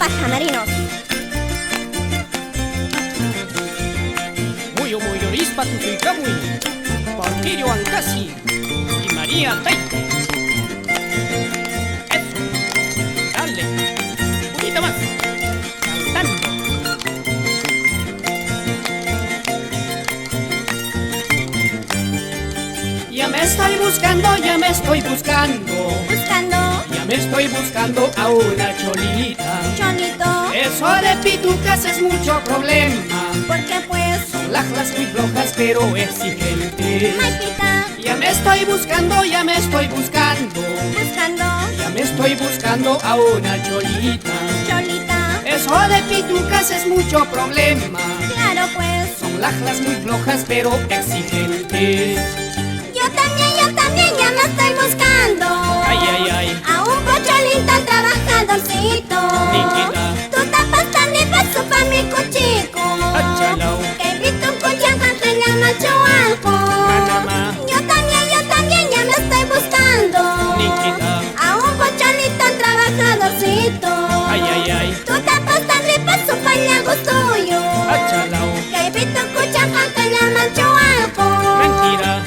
Bajamarinos. Muy orispa tu muy Porfirio Ancasi y María Taite. Eso, dale, un poquito más, cantando. Ya me estoy buscando, ya me estoy buscando. Ya me estoy buscando a una cholita. Cholito. Eso de pitucas es mucho problema. Porque pues, Lajlas muy flojas pero exigentes. Maipita, Ya me estoy buscando, ya me estoy buscando. Ya me estoy buscando a una cholita. Cholita. Eso de pitucas es mucho problema. Claro pues, Son lajlas muy flojas pero exigentes. yo también ya me estoy buscando. Ay. A un pocholito trabajadorcito. Niquita. Tú tapas también paso pa' mi cuchico. Achalao. Que he visto un cuchanga que llama Chualco. Manama. Yo también ya me estoy buscando. Niquita. A un pocholito trabajadorcito. Ay. Tú tapas también paso pa' llagos tuyo. Achalao. Que he visto un cuchanga que llama Chualco. Mentira.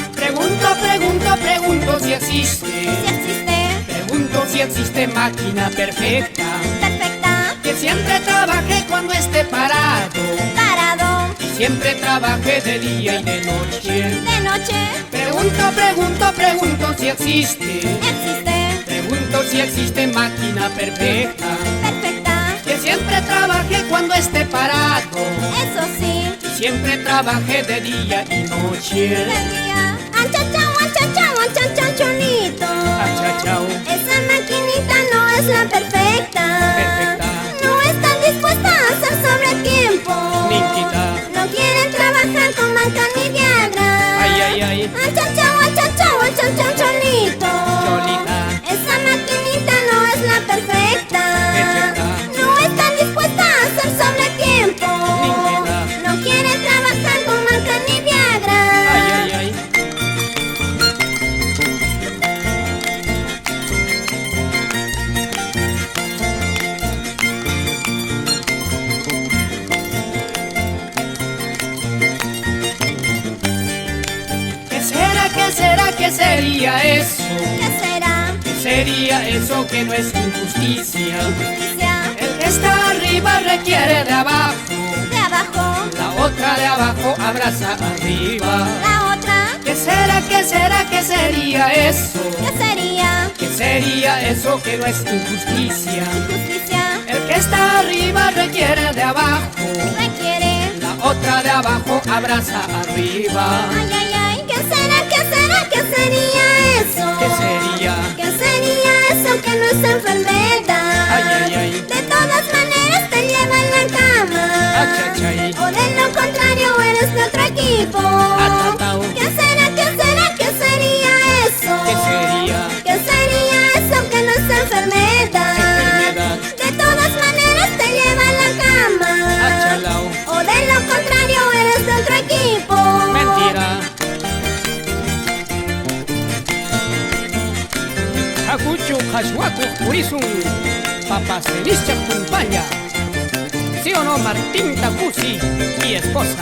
Pregunto si existe. Si existe, Pregunto si existe máquina perfecta. perfecta, Que siempre trabaje cuando esté parado. parado, Y siempre trabaje de día y de noche. de noche, Pregunto si existe. existe, Pregunto si existe máquina perfecta. perfecta, Que siempre trabaje cuando esté parado. eso sí, Y siempre trabaje de día y noche. el día, anchachao, cholito. Achachao. Esa maquinita no es la perfecta. Perfecta. No están dispuestas a hacer sobre tiempo. Niquita. No quieren trabajar con banca ni Viagra. Ay. Anchachao, cholito. Cholita. Esa maquinita no es la perfecta. Perfecta. No están dispuestas a hacer sobre tiempo. Niquita. No quieren trabajar con banca ni Viagra. Ay. ¿Qué sería eso? ¿Qué será? ¿Qué sería eso que no es injusticia? Justicia. El que está arriba requiere de abajo. De abajo. La otra de abajo abraza arriba. La otra. ¿Qué sería eso? ¿Qué sería? ¿Qué sería eso que no es injusticia? Justicia. El que está arriba requiere de abajo. Requiere. La otra de abajo abraza arriba. Ay. ¿Qué sería eso? ¿Qué sería? ¿Qué sería eso que no es enfermedad? Ay. De todas maneras te lleva en la cama. Achachay. O de lo contrario eres de otro equipo. Atatao. ¿Qué sería eso? ¿Qué sería? ¿Qué sería eso que no es enfermedad? Enfermedad. De todas maneras te lleva en la cama. Achalao. O de lo contrario eres de otro equipo. Mentira. Hakuchu Hashwaku Purisun Papasenischa Kumpaya. ¿Sí o no, Martín Takusi, mi esposa?